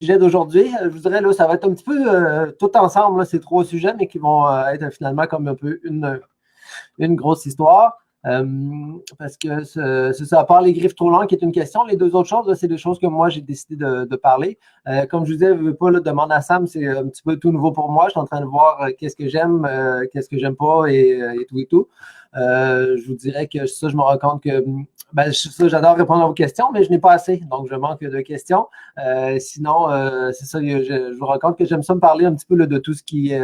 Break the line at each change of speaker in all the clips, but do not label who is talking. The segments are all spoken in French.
sujet d'aujourd'hui. Je vous dirais, là, ça va être un petit peu tout ensemble, là, ces trois sujets, mais qui vont être finalement comme un peu une grosse histoire. Parce que c'est ça, à part les griffes trop longues qui est une question, les deux autres choses, là, c'est des choses que moi j'ai décidé de parler. Comme je vous disais, je veux pas là, demander à Sam, c'est un petit peu tout nouveau pour moi. Je suis en train de voir qu'est-ce que j'aime pas et tout et tout. Je vous dirais que ça, je me rends compte que ça, j'adore répondre à vos questions, mais je n'ai pas assez, donc je manque de questions. Sinon, c'est ça, je me rends compte que j'aime ça me parler un petit peu là, de tout ce qui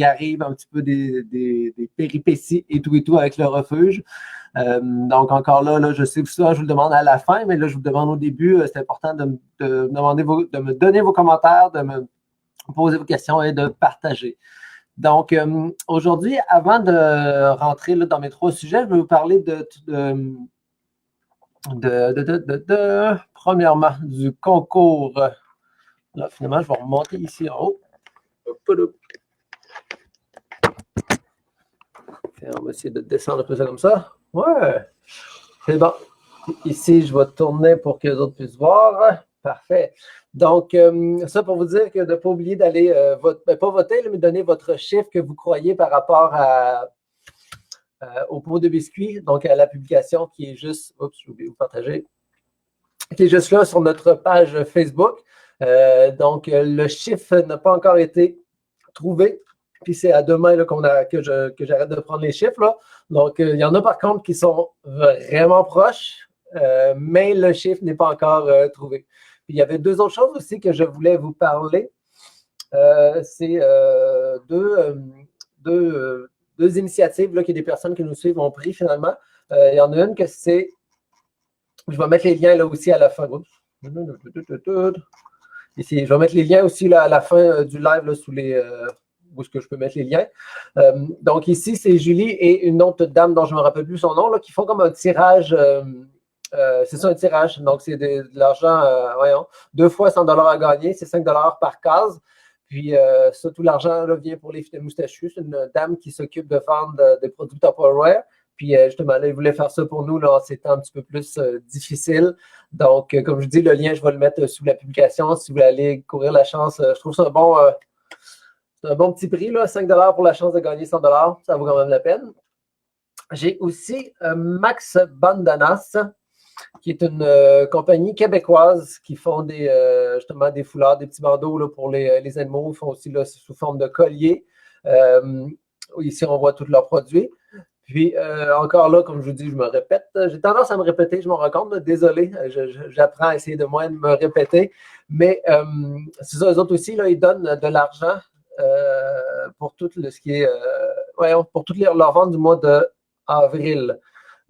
arrive, un petit peu des péripéties et tout avec le refuge. Donc encore là, je sais que ça, je vous le demande à la fin, mais là, je vous le demande au début. C'est important de me donner vos commentaires, de me poser vos questions et de partager. Donc, aujourd'hui, avant de rentrer là, dans mes trois sujets, je vais vous parler premièrement, du concours. Là, finalement, je vais remonter ici en haut. On va essayer de descendre un peu ça comme ça. Ouais, c'est bon. Ici, je vais tourner pour que les autres puissent voir. Parfait. Donc, ça pour vous dire que de ne pas oublier d'aller, pas voter, mais donner votre chiffre que vous croyez par rapport au pot de biscuits, donc à la publication qui est juste, oups, j'ai oublié de vous partager, qui est juste là sur notre page Facebook. Donc, le chiffre n'a pas encore été trouvé. Puis c'est à demain là, que j'arrête de prendre les chiffres. Là. Donc, il y en a par contre qui sont vraiment proches, mais le chiffre n'est pas encore trouvé. Puis il y avait deux autres choses aussi que je voulais vous parler. C'est deux initiatives là, que des personnes qui nous suivent ont pris finalement. Il y en a une que c'est. Je vais mettre les liens là aussi à la fin. Ici, je vais mettre les liens aussi là, à la fin du live là, sous les. Où est-ce que je peux mettre les liens? Donc ici, c'est Julie et une autre dame dont je ne me rappelle plus son nom, là, qui font comme un tirage. C'est ça, un tirage. Donc, c'est de l'argent, voyons, 2 fois 100 $ à gagner. C'est 5 $ par case. Puis, ça, tout l'argent là, vient pour les fidèles moustachus. C'est une dame qui s'occupe de vendre des produits Tupperware. Puis, justement, là, ils voulaient faire ça pour nous là, en ces temps un petit peu plus difficiles. Donc, comme je dis, le lien, je vais le mettre sous la publication. Si vous voulez aller courir la chance, je trouve ça c'est un bon petit prix, là, 5 $ pour la chance de gagner 100 $. Ça vaut quand même la peine. J'ai aussi Max Bandanas, qui est une compagnie québécoise qui font justement des foulards, des petits bandeaux là, pour les animaux. Ils font aussi là, sous forme de collier. Ici, on voit tous leurs produits. Puis, encore là, comme je vous dis, je me répète. J'ai tendance à me répéter, je m'en rends compte. Désolé, j'apprends à essayer de moins de me répéter. Mais c'est ça, eux autres aussi, là, ils donnent de l'argent pour tout ce qui est... pour toutes leurs ventes du mois d'avril.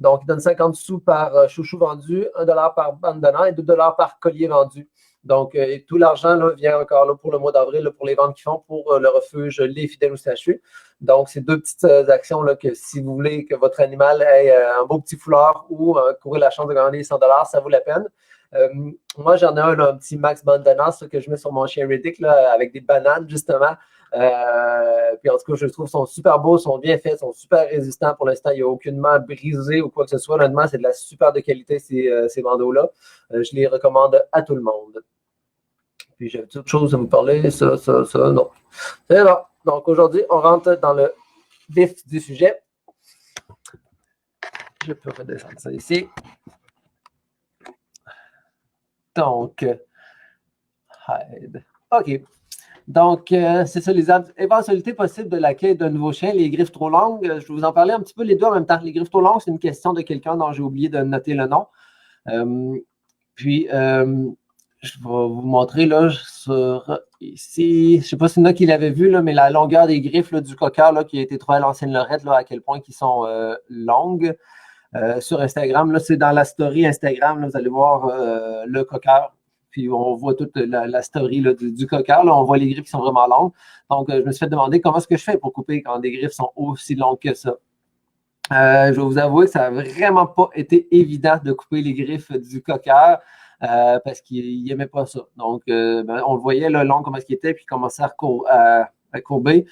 Donc, ils donnent 50 sous par chouchou vendu, 1 $ par bandana et 2 $ par collier vendu. Donc, tout l'argent là, vient encore là, pour le mois d'avril, là, pour les ventes qu'ils font pour le refuge Les Fidèles Moustachus. Donc, c'est deux petites actions là, que si vous voulez que votre animal ait un beau petit foulard ou courir la chance de gagner 100 $, ça vaut la peine. Moi, j'en ai un petit Max Bandanas que je mets sur mon chien Riddick là, avec des bananes, justement. Puis en tout cas, je trouve qu'ils sont super beaux, sont bien faits, sont super résistants. Pour l'instant, il n'y a aucunement brisé ou quoi que ce soit. Honnêtement, c'est de la super de qualité, ces bandeaux-là. Je les recommande à tout le monde. Puis j'avais autre chose à vous parler, ça, non. C'est bon. Donc aujourd'hui, on rentre dans le vif du sujet. Je peux redescendre ça ici. Donc, hide. OK. Donc, c'est ça, les éventualités possibles de l'accueil d'un nouveau chien, les griffes trop longues. Je vais vous en parler un petit peu les deux en même temps. Les griffes trop longues, c'est une question de quelqu'un dont j'ai oublié de noter le nom. Puis, je vais vous montrer là sur ici. Je ne sais pas si il y en a qui l'avaient vu, là, mais la longueur des griffes là, du cocker là, qui a été trouvé à l'ancienne Lorette, là, à quel point ils sont longues. Sur Instagram, là, c'est dans la story Instagram, là, vous allez voir le cocker. Puis on voit toute la story là, du cocker. Là, on voit les griffes qui sont vraiment longues. Donc, je me suis fait demander comment est-ce que je fais pour couper quand des griffes sont aussi longues que ça. Je vais vous avouer que ça n'a vraiment pas été évident de couper les griffes du cocker parce qu'il n'aimait pas ça. Donc, on le voyait là, long, comment est-ce qu'il était, puis il commençait à courber.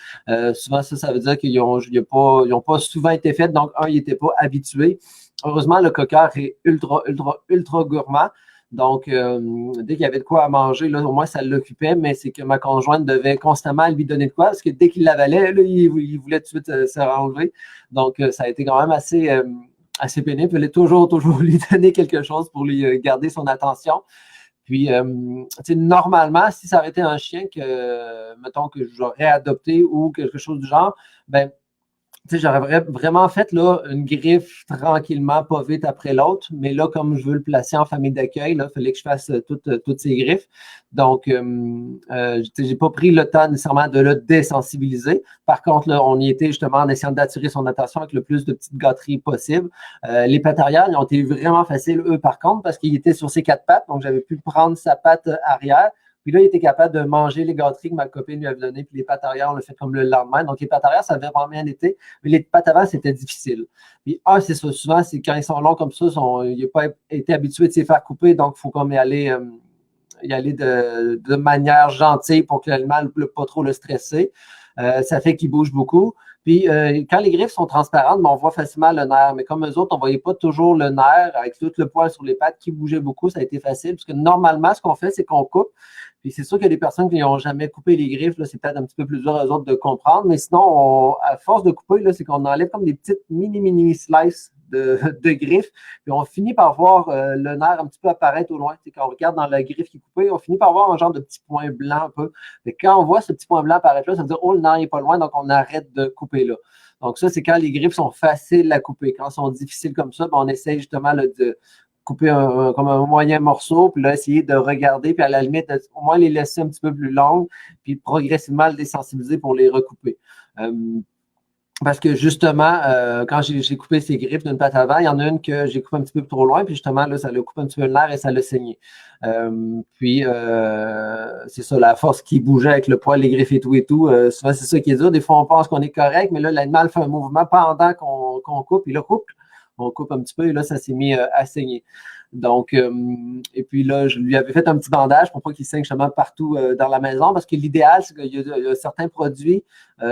Souvent, ça veut dire qu'ils n'ont pas souvent été faits. Donc, il n'était pas habitué. Heureusement, le cocker est ultra gourmand. Donc, dès qu'il y avait de quoi à manger, là, au moins, ça l'occupait, mais c'est que ma conjointe devait constamment lui donner de quoi, parce que dès qu'il l'avalait, là, il voulait tout de suite se renlever. Donc, ça a été quand même assez pénible. Il fallait toujours lui donner quelque chose pour lui garder son attention. Puis, normalement, si ça avait été un chien mettons, que j'aurais adopté ou quelque chose du genre, ben, j'aurais vraiment fait là, une griffe tranquillement, pas vite après l'autre. Mais là, comme je veux le placer en famille d'accueil, il fallait que je fasse toutes ces griffes. Donc, j'ai pas pris le temps nécessairement de le désensibiliser. Par contre, là, on y était justement en essayant d'attirer son attention avec le plus de petites gâteries possible. Les pattes arrière, ils ont été vraiment faciles, eux, par contre, parce qu'ils étaient sur ses quatre pattes. Donc, j'avais pu prendre sa patte arrière. Puis là, il était capable de manger les gâteries que ma copine lui avait données. Puis les pattes arrière, on l'a fait comme le lendemain. Donc, les pattes arrière, ça avait vraiment bien été. Mais les pattes avant, c'était difficile. Puis, c'est ça. Souvent, c'est quand ils sont longs comme ça, il n'a pas été habitué de se faire couper. Donc, il faut comme y aller de manière gentille pour que l'animal ne pas trop le stresser. Ça fait qu'il bouge beaucoup. Puis, quand les griffes sont transparentes, on voit facilement le nerf. Mais comme eux autres, on ne voyait pas toujours le nerf avec tout le poil sur les pattes qui bougeait beaucoup. Ça a été facile. Parce que normalement, ce qu'on fait, c'est qu'on coupe. Puis, c'est sûr qu'il y a des personnes qui n'ont jamais coupé les griffes. Là, c'est peut-être un petit peu plus dur aux autres de comprendre. Mais sinon, à force de couper, là, c'est qu'on enlève comme des petites mini slices de griffes. Puis, on finit par voir le nerf un petit peu apparaître au loin. Quand on regarde dans la griffe qui est coupée, on finit par voir un genre de petit point blanc un peu. Et quand on voit ce petit point blanc apparaître là, ça veut dire, oh, le nerf n'est pas loin, donc on arrête de couper là. Donc, ça, c'est quand les griffes sont faciles à couper. Quand elles sont difficiles comme ça, on essaye justement là, de couper comme un moyen morceau, puis là, essayer de regarder, puis à la limite, au moins les laisser un petit peu plus longues, puis progressivement le désensibiliser pour les recouper. Parce que justement, quand j'ai coupé ces griffes d'une patte avant, il y en a une que j'ai coupé un petit peu trop loin, puis justement, là, ça l'a coupé un petit peu le nerf et ça l'a saigné. Puis, c'est ça, la force qui bougeait avec le poil, les griffes et tout, souvent, c'est ça qui est dur. Des fois, on pense qu'on est correct, mais là, l'animal fait un mouvement pendant qu'on coupe, il le coupe. On coupe un petit peu et là, ça s'est mis à saigner. Donc, et puis là, je lui avais fait un petit bandage pour pas qu'il saigne justement partout dans la maison parce que l'idéal, c'est qu'il y a certains produits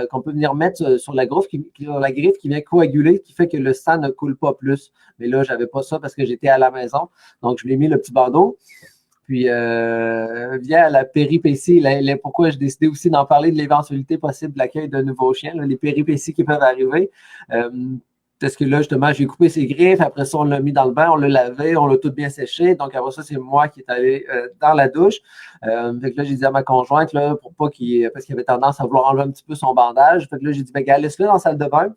qu'on peut venir mettre sur la griffe qui vient coaguler, qui fait que le sang ne coule pas plus. Mais là, j'avais pas ça parce que j'étais à la maison. Donc, je lui ai mis le petit bandeau. Puis, via la péripétie, pourquoi j'ai décidé aussi d'en parler de l'éventualité possible de l'accueil d'un nouveau chien, là, les péripéties qui peuvent arriver. Parce que là, justement, j'ai coupé ses griffes. Après ça, on l'a mis dans le bain, on l'a lavé, on l'a tout bien séché. Donc, après ça, c'est moi qui est allé dans la douche. Fait que là, j'ai dit à ma conjointe, là, pour pas parce qu'il avait tendance à vouloir enlever un petit peu son bandage. Fait que là, j'ai dit, gars, laisse-le dans la salle de bain.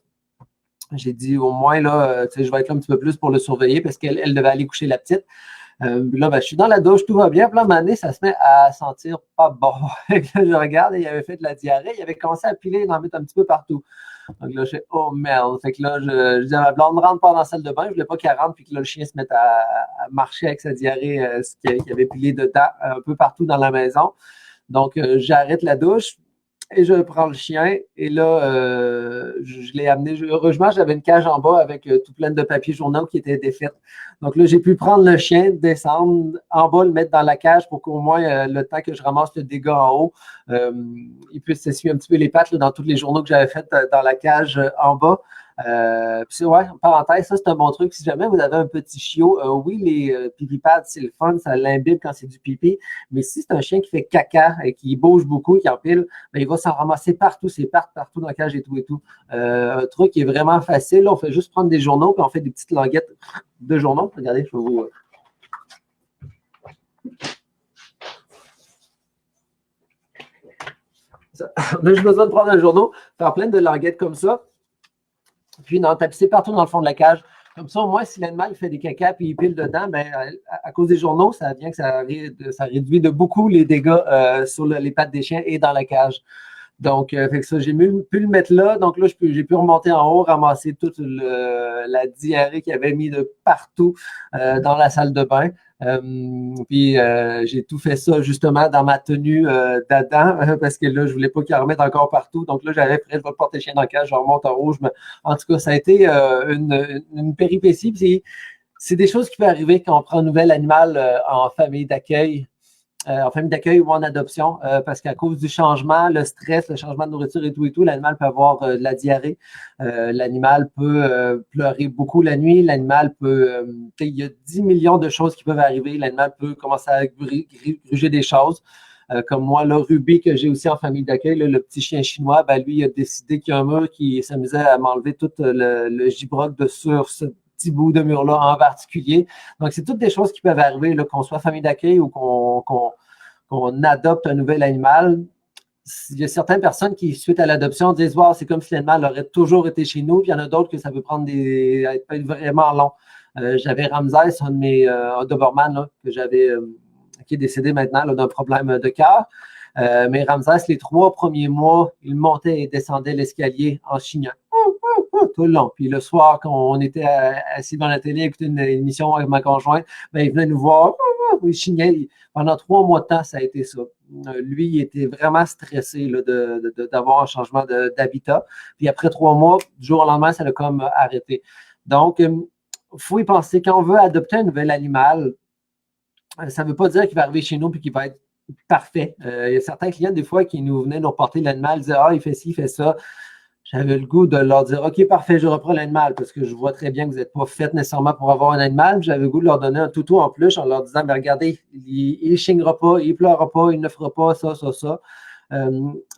J'ai dit, au moins, là, je vais être là un petit peu plus pour le surveiller parce qu'elle devait aller coucher la petite. Là, je suis dans la douche, tout va bien. Puis là, à un moment donné, ça se met à sentir pas bon. Là, je regarde et il avait fait de la diarrhée. Il avait commencé à piler et en mettre un petit peu partout. Donc là, je fais, oh merde. Fait que là, je dis à ma blonde, ne rentre pas dans la salle de bain. Je voulais pas qu'elle rentre puis que là, le chien se mette à marcher avec sa diarrhée, ce qui avait pilé dedans un peu partout dans la maison. Donc, j'arrête la douche. Et je prends le chien et là, je l'ai amené. Heureusement, j'avais une cage en bas avec tout plein de papiers journaux qui étaient défaits. Donc là, j'ai pu prendre le chien, descendre en bas, le mettre dans la cage pour qu'au moins, le temps que je ramasse le dégât en haut, il puisse s'essuyer un petit peu les pattes là, dans tous les journaux que j'avais faits dans la cage en bas. Puis ouais, en parenthèse, ça c'est un bon truc. Si jamais vous avez un petit chiot, oui, les pipi pads, c'est le fun, ça l'imbibe quand c'est du pipi. Mais si c'est un chien qui fait caca et qui bouge beaucoup, qui empile, ben, il va s'en ramasser partout, c'est partout dans la cage et tout et tout. Un truc qui est vraiment facile, là, on fait juste prendre des journaux puis on fait des petites languettes de journaux. Regardez, je vais vous. On a juste besoin de prendre un journaux, faire plein de languettes comme ça. Puis d'en tapisser partout dans le fond de la cage. Comme ça, au moins, si l'animal fait des caca et il pile dedans, ben, à cause des journaux, ça vient que ça réduit de beaucoup les dégâts sur les pattes des chiens et dans la cage. Donc, fait que ça, j'ai pu le mettre là. Donc là, j'ai pu remonter en haut, ramasser toute la diarrhée qu'il avait mis de partout dans la salle de bain. Puis j'ai tout fait ça justement dans ma tenue d'Adam parce que là, je voulais pas qu'il en remette encore partout. Donc là, j'avais prêt, je vais porter le chien dans le cage, je remonte en haut. En tout cas, ça a été une péripétie. Puis c'est des choses qui peuvent arriver quand on prend un nouvel animal en famille d'accueil. en famille d'accueil ou en adoption, parce qu'à cause du changement, le stress, le changement de nourriture et tout, l'animal peut avoir de la diarrhée. L'animal peut pleurer beaucoup la nuit. L'animal peut... il y a 10 millions de choses qui peuvent arriver. L'animal peut commencer à gruger des choses. Comme moi, là, Ruby, que j'ai aussi en famille d'accueil, le petit chien chinois, ben, lui, il a décidé qu'il y a un mur qui s'amusait à m'enlever tout le gibroc de sur ce petit bout de mur-là en particulier. Donc, c'est toutes des choses qui peuvent arriver, là, qu'on soit famille d'accueil ou qu'on adopte un nouvel animal. Il y a certaines personnes qui, suite à l'adoption, disent wow, c'est comme si l'animal aurait toujours été chez nous. Puis il y en a d'autres que ça peut prendre peut être vraiment long. J'avais Ramsès, un Doberman là, que j'avais, qui est décédé maintenant d'un problème de cœur. Mais Ramsès, les 3 premiers mois, il montait et descendait l'escalier en chignant tout le long. Puis le soir, quand on était assis devant la télé, écouter une émission avec ma conjointe, ben, il venait nous voir, il chignait. Pendant 3 mois de temps, ça a été ça. Lui, il était vraiment stressé là, d'avoir un changement d'habitat. Puis après 3 mois, du jour au lendemain, ça l'a comme arrêté. Donc, il faut y penser. Quand on veut adopter un nouvel animal, ça ne veut pas dire qu'il va arriver chez nous et qu'il va être parfait. Il y a certains clients, des fois, qui nous venaient nous porter l'animal, ils disaient ah, il fait ci, il fait ça. J'avais le goût de leur dire OK, parfait, je reprends l'animal parce que je vois très bien que vous n'êtes pas fait nécessairement pour avoir un animal. J'avais le goût de leur donner un toutou en plus en leur disant mais regardez, il ne chignera pas, il ne pleurera pas, il ne fera pas ça, ça, ça.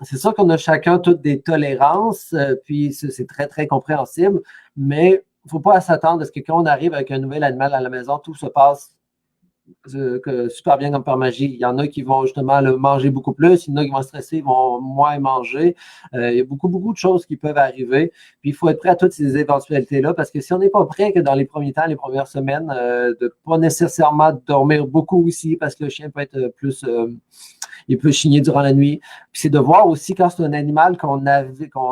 C'est sûr qu'on a chacun toutes des tolérances, puis c'est très, très compréhensible, mais il ne faut pas s'attendre à ce que quand on arrive avec un nouvel animal à la maison, tout se passe super bien comme par magie. Il y en a qui vont justement le manger beaucoup plus, il y en a qui vont stresser, ils vont moins manger. Il y a beaucoup, beaucoup de choses qui peuvent arriver. Puis il faut être prêt à toutes ces éventualités-là parce que si on n'est pas prêt que dans les premiers temps, les premières semaines, de pas nécessairement dormir beaucoup aussi parce que le chien peut être plus... il peut chigner durant la nuit. Puis c'est de voir aussi quand c'est un animal qu'on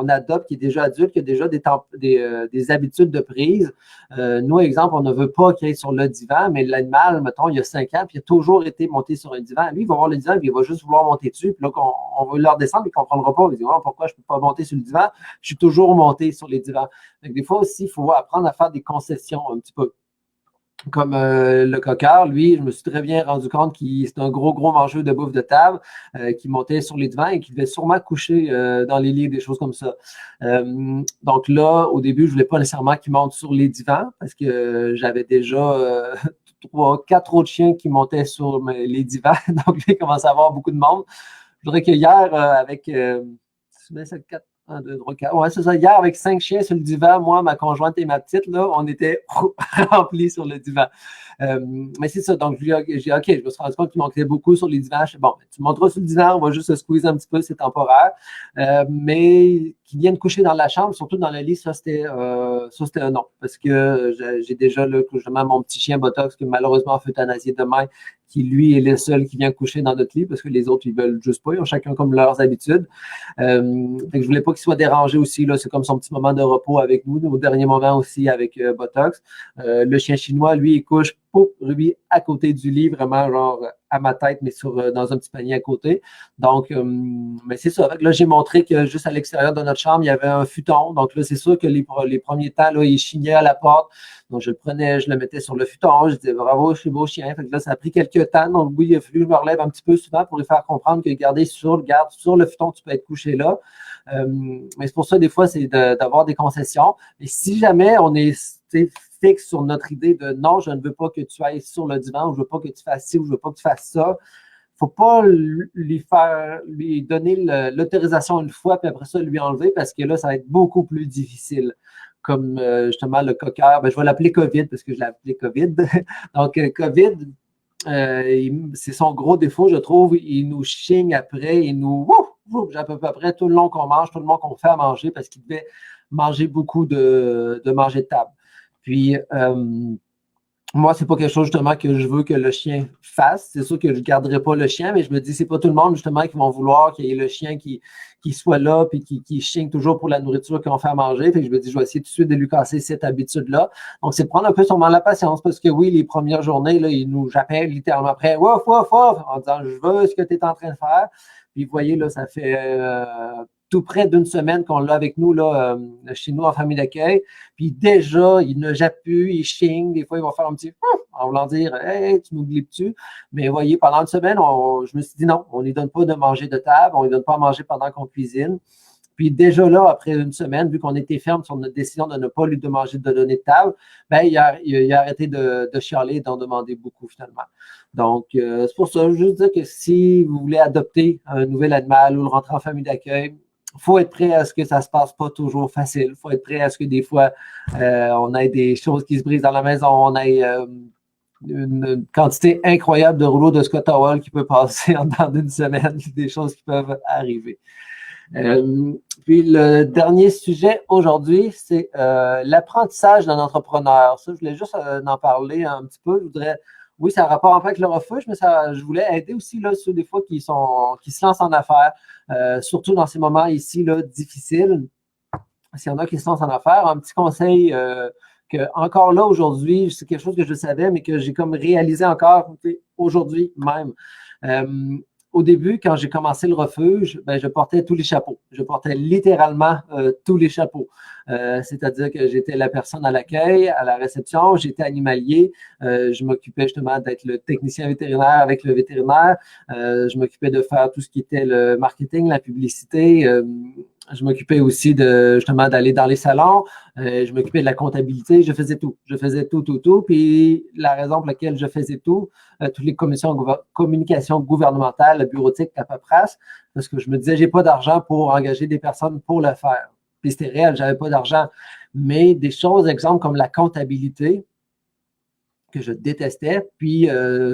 adopte, qui est déjà adulte, qui a déjà des habitudes de prise. Nous, exemple, on ne veut pas qu'il aille sur le divan, mais l'animal, mettons, il y a 5 ans, puis il a toujours été monté sur un divan. Lui, il va voir le divan, puis il va juste vouloir monter dessus. Puis là, on veut leur descendre, il ne comprendra pas. Il dit, pourquoi je ne peux pas monter sur le divan? Je suis toujours monté sur les divans. Donc, des fois aussi, il faut apprendre à faire des concessions un petit peu. Comme le coqueur, lui, je me suis très bien rendu compte qu'il c'est un gros, gros mangeur de bouffe de table qui montait sur les divans et qui devait sûrement coucher dans les lits, des choses comme ça. Donc là, au début, je ne voulais pas nécessairement qu'il monte sur les divans parce que j'avais déjà 3, 4 autres chiens qui montaient sur les divans. Donc, j'ai commencé à avoir beaucoup de monde. Je voudrais que hier, avec 4, 1, 2, 3, 4. Ouais, c'est ça. Hier, avec 5 chiens sur le divan, moi, ma conjointe et ma petite, là, on était remplis sur le divan. Mais c'est ça. Donc, j'ai dit, OK, je me suis rendu compte qu'il manquait beaucoup sur les divans. Je dis, bon, tu monteras sur le divan, on va juste se squeezer un petit peu, c'est temporaire. Mais qu'ils viennent coucher dans la chambre, surtout dans le lit, ça, c'était un non. Parce que j'ai déjà, là, justement, mon petit chien Botox qui malheureusement a fait euthanasier demain, qui, lui, est le seul qui vient coucher dans notre lit parce que les autres, ils veulent juste pas. Ils ont chacun comme leurs habitudes. Fait que je voulais pas qu'il soit dérangé aussi. Là, c'est comme son petit moment de repos avec nous. Au dernier moment aussi avec Botox. Le chien chinois, lui, il couche Ruby à côté du lit, vraiment genre à ma tête, mais dans un petit panier à côté. Donc, mais c'est ça. Là, j'ai montré que juste à l'extérieur de notre chambre, il y avait un futon. Donc là, c'est sûr que les premiers temps, là, il chignait à la porte. Donc, je le prenais, je le mettais sur le futon. Je disais bravo, je suis beau chien. Fait que là, ça a pris quelques temps. Donc, oui, il a fallu que je me relève un petit peu souvent pour lui faire comprendre que garde sur le futon, tu peux être couché là. Mais c'est pour ça, des fois, c'est d'avoir des concessions. Et si jamais on est fixe sur notre idée de non, je ne veux pas que tu ailles sur le divan, ou je ne veux pas que tu fasses ci, ou je ne veux pas que tu fasses ça, il ne faut pas lui donner l'autorisation une fois, puis après ça, lui enlever, parce que là, ça va être beaucoup plus difficile. Comme justement le coqueur, je vais l'appeler COVID parce que je l'ai appelé COVID. Donc, COVID, c'est son gros défaut, je trouve. Il nous chigne après, il nous. À peu près tout le long qu'on mange, tout le long qu'on fait à manger parce qu'il devait manger beaucoup de manger de table. Puis, moi, c'est pas quelque chose justement que je veux que le chien fasse. C'est sûr que je ne garderai pas le chien, mais je me dis, c'est pas tout le monde justement qui vont vouloir qu'il y ait le chien qui soit là puis qui chigne toujours pour la nourriture qu'on fait à manger. Fait que je me dis, je vais essayer tout de suite de lui casser cette habitude-là. Donc, c'est de prendre un peu sûrement la patience parce que oui, les premières journées, là, j'appelle littéralement après, wouf, wouf, wouf, en disant, je veux ce que tu es en train de faire. Puis, vous voyez, là, ça fait tout près d'une semaine qu'on l'a avec nous là, chez nous en famille d'accueil. Puis déjà, il ne jappe plus, il chigne. Des fois, il va faire un petit en voulant dire « Hey, tu m'oublies-tu? » Mais voyez, pendant une semaine, je me suis dit non, on ne lui donne pas de manger de table, on ne lui donne pas à manger pendant qu'on cuisine. Puis déjà là, après une semaine, vu qu'on était ferme sur notre décision de ne pas lui demander de donner de table, ben, il a arrêté de chialer et d'en demander beaucoup finalement. Donc, c'est pour ça, je veux dire que si vous voulez adopter un nouvel animal ou le rentrer en famille d'accueil, il faut être prêt à ce que ça ne se passe pas toujours facile. Il faut être prêt à ce que des fois, on ait des choses qui se brisent dans la maison, on ait une quantité incroyable de rouleaux de Scott Towel qui peut passer en dedans d'une semaine, des choses qui peuvent arriver. Puis le dernier sujet aujourd'hui, c'est l'apprentissage d'un entrepreneur. Ça, je voulais juste en parler un petit peu. Je voudrais, oui, ça a rapport un peu avec le refuge, mais je voulais aider aussi là, ceux des fois qui se lancent en affaires, surtout dans ces moments ici là, difficiles. S'il y en a qui se lancent en affaires, un petit conseil que encore là aujourd'hui, c'est quelque chose que je savais, mais que j'ai comme réalisé encore aujourd'hui même. Au début, quand j'ai commencé le refuge, ben, je portais tous les chapeaux. Je portais littéralement tous les chapeaux. C'est-à-dire que j'étais la personne à l'accueil, à la réception, j'étais animalier, je m'occupais justement d'être le technicien vétérinaire avec le vétérinaire, je m'occupais de faire tout ce qui était le marketing, la publicité, je m'occupais aussi justement d'aller dans les salons, je m'occupais de la comptabilité, je faisais tout. Je faisais tout. Puis la raison pour laquelle je faisais tout, toutes les communications gouvernementales, la bureautique, la paperasse, parce que je me disais, j'ai pas d'argent pour engager des personnes pour le faire. Puis c'était réel, j'avais pas d'argent. Mais des choses, exemple, comme la comptabilité, que je détestais. Puis,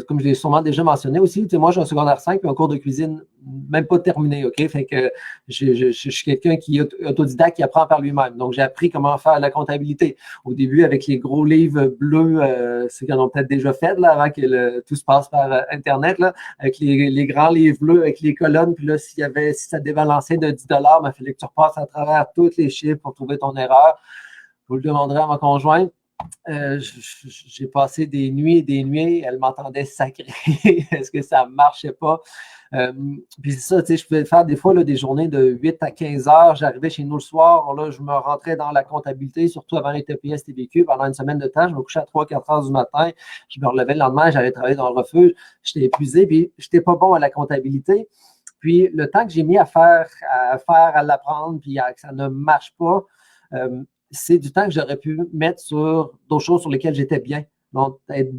comme je l'ai sûrement déjà mentionné aussi, moi, j'ai un secondaire 5 puis un cours de cuisine même pas terminé, OK? Fait que je suis quelqu'un qui est autodidacte, qui apprend par lui-même. Donc, j'ai appris comment faire la comptabilité. Au début, avec les gros livres bleus, ceux qui en ont peut-être déjà fait, là, avant que tout se passe par Internet, là, avec les grands livres bleus, avec les colonnes. Puis là, si ça débalançait de 10 $, il fallait que tu repasses à travers tous les chiffres pour trouver ton erreur. Vous le demanderez à ma conjointe. J'ai passé des nuits et des nuits, elle m'entendait sacrer. Est-ce que ça ne marchait pas? Puis c'est ça, tu sais, je pouvais faire des fois là, des journées de 8 à 15 heures. J'arrivais chez nous le soir, là, je me rentrais dans la comptabilité, surtout avant les TPS, TVQ, pendant une semaine de temps. Je me couchais à 3-4 heures du matin. Je me relevais le lendemain, j'allais travailler dans le refuge. J'étais épuisé, puis je n'étais pas bon à la comptabilité. Puis le temps que j'ai mis à l'apprendre, puis que ça ne marche pas, c'est du temps que j'aurais pu mettre sur d'autres choses sur lesquelles j'étais bien. Donc,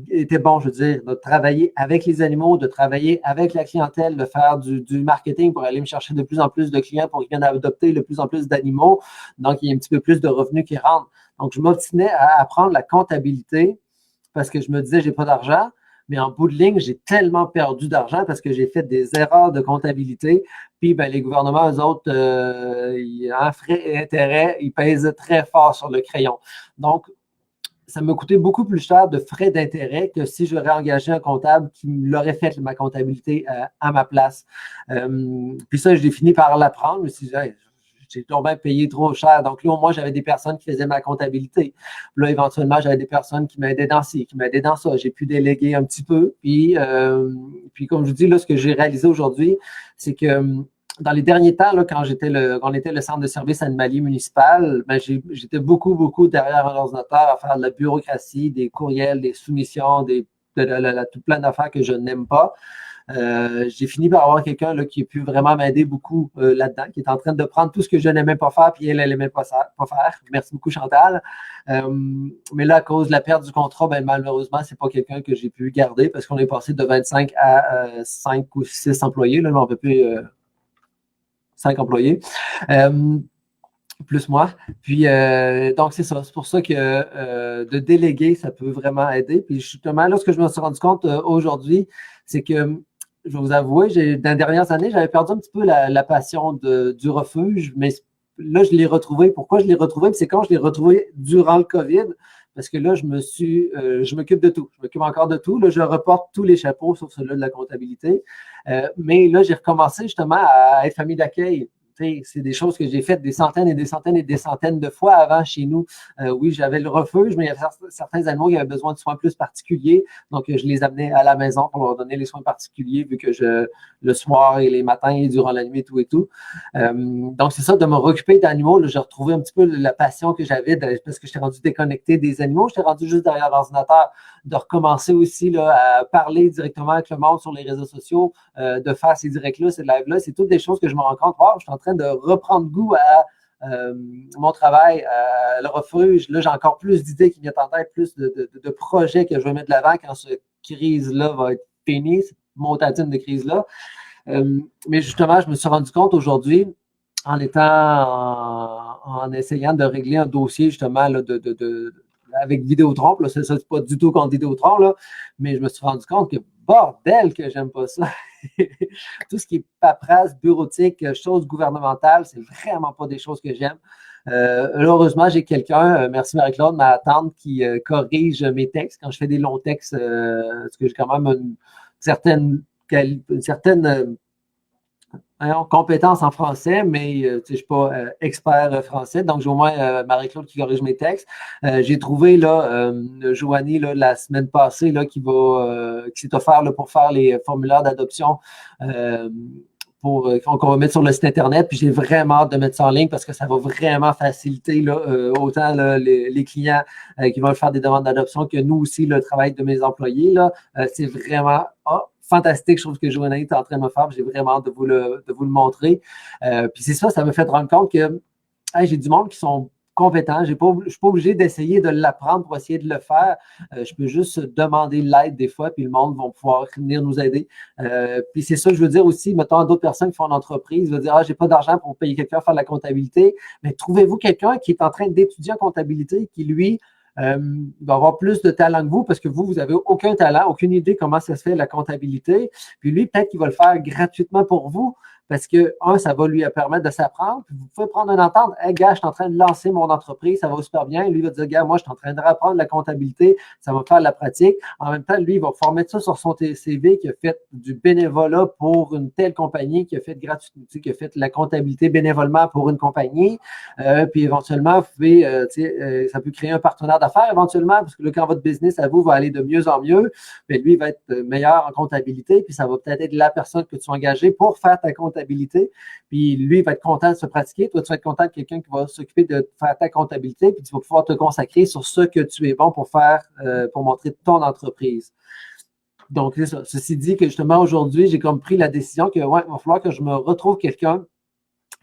était bon, je veux dire, de travailler avec les animaux, de travailler avec la clientèle, de faire du marketing pour aller me chercher de plus en plus de clients pour qu'ils viennent adopter de plus en plus d'animaux. Donc, il y a un petit peu plus de revenus qui rentrent. Donc, je m'obstinais à apprendre la comptabilité parce que je me disais, j'ai pas d'argent. Mais en bout de ligne, j'ai tellement perdu d'argent parce que j'ai fait des erreurs de comptabilité. Puis, ben, les gouvernements, eux autres, en frais et intérêts, ils pèsent très fort sur le crayon. Donc, ça m'a coûté beaucoup plus cher de frais d'intérêt que si j'aurais engagé un comptable qui l'aurait fait ma comptabilité à ma place. Puis ça, j'ai fini par l'apprendre. Je me suis dit, hey, j'ai tombé payé trop cher. Donc là, moi, j'avais des personnes qui faisaient ma comptabilité. Puis là, éventuellement, j'avais des personnes qui m'aidaient dans ci, qui m'aidaient dans ça. J'ai pu déléguer un petit peu. Puis comme je vous dis, là, ce que j'ai réalisé aujourd'hui, c'est que dans les derniers temps, là, quand on était le centre de service animalier municipal, ben, j'étais beaucoup derrière un ordinateur à faire de la bureaucratie, des courriels, des soumissions, tout plein d'affaires que je n'aime pas. J'ai fini par avoir quelqu'un là, qui a pu vraiment m'aider beaucoup là-dedans, qui est en train de prendre tout ce que je n'aimais pas faire, puis elle n'aimait pas faire. Merci beaucoup, Chantal. Mais là, à cause de la perte du contrat, ben, malheureusement, c'est pas quelqu'un que j'ai pu garder parce qu'on est passé de 25 à 5 ou 6 employés. Là, on ne peut plus 5 employés. Plus moi. Puis, donc, c'est ça. C'est pour ça que de déléguer, ça peut vraiment aider. Puis, justement, là, ce que je me suis rendu compte aujourd'hui, c'est que, je vais vous avouer, dans les dernières années, j'avais perdu un petit peu la passion du refuge, mais là, je l'ai retrouvé. Pourquoi je l'ai retrouvé? C'est quand je l'ai retrouvé durant le COVID, parce que là, je m'occupe de tout. Je m'occupe encore de tout. Là, je reporte tous les chapeaux, sauf celui de la comptabilité. Mais là, j'ai recommencé justement à être famille d'accueil. c'est des choses que j'ai faites des centaines et des centaines et des centaines de fois avant chez nous. Oui, j'avais le refuge, mais il y avait certains animaux qui avaient besoin de soins plus particuliers. Donc, je les amenais à la maison pour leur donner les soins particuliers, vu que le soir et les matins et durant la nuit, tout et tout. Donc, c'est ça, de me occuper d'animaux. J'ai retrouvé un petit peu la passion que j'avais parce que j'étais rendu déconnecté des animaux. J'étais rendu juste derrière l'ordinateur, de recommencer aussi là, à parler directement avec le monde sur les réseaux sociaux, de faire ces directs-là, ces lives-là. C'est toutes des choses que je me rends compte. Wow, je suis en train de reprendre goût à mon travail, le refuge. Là, j'ai encore plus d'idées qui viennent en tête, plus de projets que je vais mettre de l'avant quand cette crise-là va être finie, cette montadine de crise-là. Mais justement, je me suis rendu compte aujourd'hui, en essayant de régler un dossier justement là, avec Vidéotron, là, c'est pas du tout contre Vidéotron, là, mais je me suis rendu compte que bordel que j'aime pas ça. Tout ce qui est paperasse, bureautique, choses gouvernementales, c'est vraiment pas des choses que j'aime. Heureusement, j'ai quelqu'un, merci Marie-Claude, ma tante, qui corrige mes textes quand je fais des longs textes, parce que j'ai quand même une certaine compétences en français, mais je ne suis pas expert français. Donc, j'ai au moins Marie-Claude qui corrige mes textes. J'ai trouvé là, Joanie là, la semaine passée là, qui s'est offert là, pour faire les formulaires d'adoption qu'on va mettre sur le site Internet. Puis j'ai vraiment hâte de mettre ça en ligne parce que ça va vraiment faciliter là, autant là, les clients qui veulent faire des demandes d'adoption que nous aussi, le travail de mes employés. Là, c'est vraiment fantastique, je trouve que Joanie est en train de me faire. J'ai vraiment hâte de vous le montrer. Puis c'est ça me fait rendre compte que j'ai du monde qui sont compétents. Je ne suis pas obligé d'essayer de l'apprendre pour essayer de le faire. Je peux juste demander l'aide des fois, puis le monde va pouvoir venir nous aider. Puis c'est ça, je veux dire aussi, mettons, d'autres personnes qui font une entreprise, veut dire, j'ai pas d'argent pour payer quelqu'un à faire de la comptabilité, mais trouvez-vous quelqu'un qui est en train d'étudier en comptabilité, qui, lui, va avoir plus de talent que vous parce que vous n'avez aucun talent, aucune idée comment ça se fait la comptabilité. Puis lui, peut-être qu'il va le faire gratuitement pour vous parce que, ça va lui permettre de s'apprendre. Puis vous pouvez prendre une entente. Hey, gars, je suis en train de lancer mon entreprise, ça va super bien. Et lui, il va dire, gars, moi, je suis en train de apprendre la comptabilité, ça va faire de la pratique. En même temps, lui, il va pouvoir mettre ça sur son CV qui a fait du bénévolat pour une telle compagnie, qui a fait gratuitement, qui a fait la comptabilité bénévolement pour une compagnie. Puis éventuellement, vous pouvez, ça peut créer un partenaire d'affaires éventuellement, parce que là, quand votre business à vous va aller de mieux en mieux, bien, lui, il va être meilleur en comptabilité, puis ça va peut-être être la personne que tu as engagée pour faire ta comptabilité. Puis lui, il va être content de se pratiquer. Toi, tu vas être content de quelqu'un qui va s'occuper de faire ta comptabilité, puis tu vas pouvoir te consacrer sur ce que tu es bon pour faire, pour montrer ton entreprise. Donc, c'est ça. Ceci dit que justement, aujourd'hui, j'ai comme pris la décision que, il va falloir que je me retrouve quelqu'un.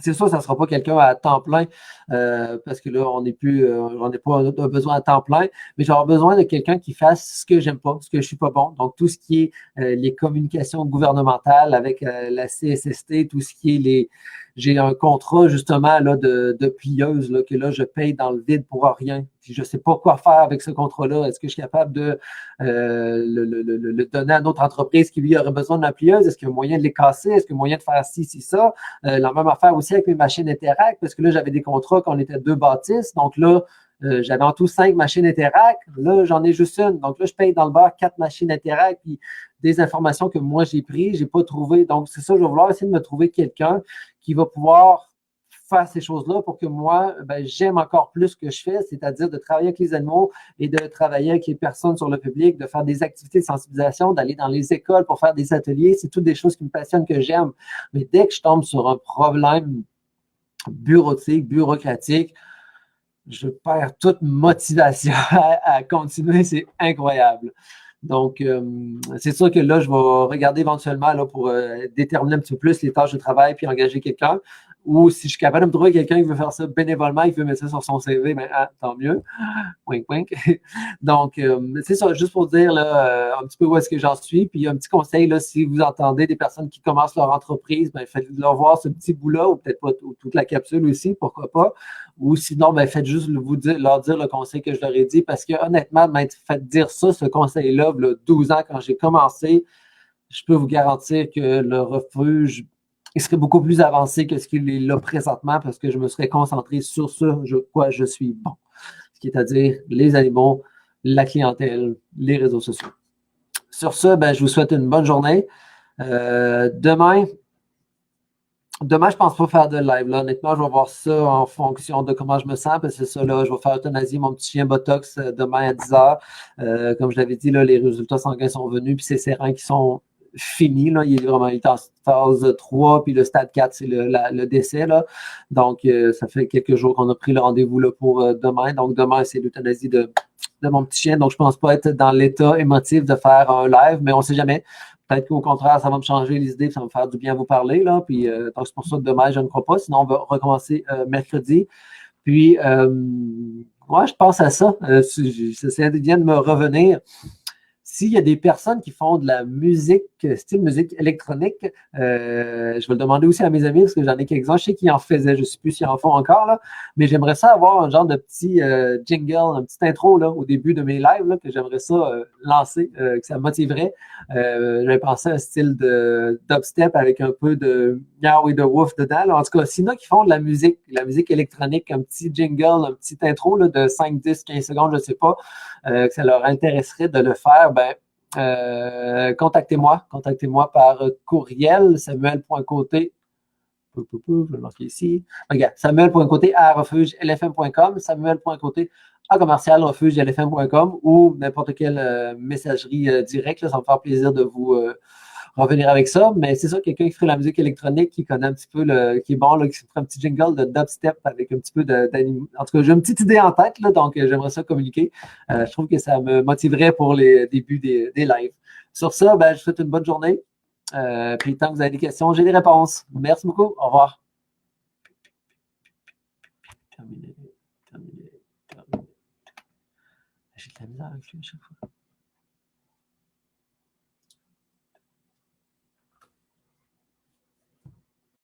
C'est sûr, ça ne sera pas quelqu'un à temps plein parce que là, on n'est pas un besoin à temps plein, mais j'aurai besoin de quelqu'un qui fasse ce que j'aime pas, ce que je suis pas bon. Donc, tout ce qui est les communications gouvernementales avec la CSST, tout ce qui est j'ai un contrat justement là de plieuse là, que là, je paye dans le vide pour rien. Puis je ne sais pas quoi faire avec ce contrat-là. Est-ce que je suis capable de le donner à une autre entreprise qui lui aurait besoin de la plieuse? Est-ce qu'il y a moyen de les casser? Est-ce qu'il y a moyen de faire ci, ça? La même affaire aussi avec mes machines Interact, parce que là, j'avais des contrats qu'on était 2 bâtisses. Donc là, j'avais en tout 5 machines Interact. Là, j'en ai juste une. Donc là, je paye dans le bar 4 machines Interact. Puis des informations que moi, j'ai prises, je n'ai pas trouvé. Donc, c'est ça, je vais vouloir essayer de me trouver quelqu'un qui va pouvoir faire ces choses-là pour que moi, j'aime encore plus ce que je fais, c'est-à-dire de travailler avec les animaux et de travailler avec les personnes sur le public, de faire des activités de sensibilisation, d'aller dans les écoles pour faire des ateliers. C'est toutes des choses qui me passionnent, que j'aime. Mais dès que je tombe sur un problème bureautique, bureaucratique, je perds toute motivation à continuer. C'est incroyable. Donc, c'est sûr que là, je vais regarder éventuellement là, pour déterminer un petit peu plus les tâches de travail puis engager quelqu'un. Ou si je suis capable de me trouver quelqu'un qui veut faire ça bénévolement, il veut mettre ça sur son CV, tant mieux. Wink, wink. Donc, c'est ça, juste pour dire là, un petit peu où est-ce que j'en suis. Puis, un petit conseil, là, si vous entendez des personnes qui commencent leur entreprise, faites-leur voir ce petit bout-là, ou peut-être pas toute la capsule aussi, pourquoi pas. Ou sinon, faites juste leur dire le conseil que je leur ai dit, parce que honnêtement, m'être fait dire ça, ce conseil-là, il y a 12 ans, quand j'ai commencé, je peux vous garantir que le refuge, il serait beaucoup plus avancé que ce qu'il est là présentement, parce que je me serais concentré sur quoi je suis bon. C'est-à-dire les animaux, la clientèle, les réseaux sociaux. Sur ce, je vous souhaite une bonne journée. Demain, Demain, je pense pas faire de live. Là. Honnêtement, je vais voir ça en fonction de comment je me sens. Parce que c'est ça, là, je vais faire euthanasier mon petit chien Botox demain à 10 heures. Comme je l'avais dit, là, les résultats sanguins sont venus, puis c'est ces reins qui sont finis. Là. Il est vraiment il est en phase 3, puis le stade 4, c'est le décès. Là. Donc, ça fait quelques jours qu'on a pris le rendez-vous là, pour demain. Donc, demain, c'est l'euthanasie de mon petit chien. Donc, je pense pas être dans l'état émotif de faire un live, mais on sait jamais. Peut-être qu'au contraire, ça va me changer les idées, ça va me faire du bien vous parler. Là. Puis, donc, c'est pour ça que demain, je ne crois pas. Sinon, on va recommencer mercredi. Puis, ouais, je pense à ça. Ça vient de me revenir. S'il y a des personnes qui font de la musique, style musique électronique, je vais le demander aussi à mes amis parce que j'en ai quelques-uns. Je sais qu'ils en faisaient, je ne sais plus s'ils en font encore, là, mais j'aimerais ça avoir un genre de petit jingle, un petit intro là, au début de mes lives là, que j'aimerais ça lancer, que ça me motiverait. J'avais pensé à un style de dubstep avec un peu de miaou et de wouf dedans. Là. En tout cas, s'il y en a qui font de la musique électronique, un petit jingle, un petit intro là, de 5, 10, 15 secondes, je ne sais pas, que ça leur intéresserait de le faire, ben, contactez-moi. Contactez-moi par courriel, samuel.côté. Je vais le marquer ici. Regarde, samuel.côté@refugelfm.com, samuel.côté à commercial refugelfm.com ou n'importe quelle messagerie directe. Là, ça va me faire plaisir de vous revenir avec ça. Mais c'est ça, quelqu'un qui ferait la musique électronique, qui connaît un petit peu, qui est bon, là, qui ferait un petit jingle de dubstep avec un petit peu d'anime. En tout cas, j'ai une petite idée en tête, là, donc j'aimerais ça communiquer. Je trouve que ça me motiverait pour les débuts des lives. Sur ça, ben, je vous souhaite une bonne journée. Puis tant que vous avez des questions, j'ai des réponses. Merci beaucoup. Au revoir. Terminé, terminé, terminé. J'ai de la misère avec lui à chaque fois.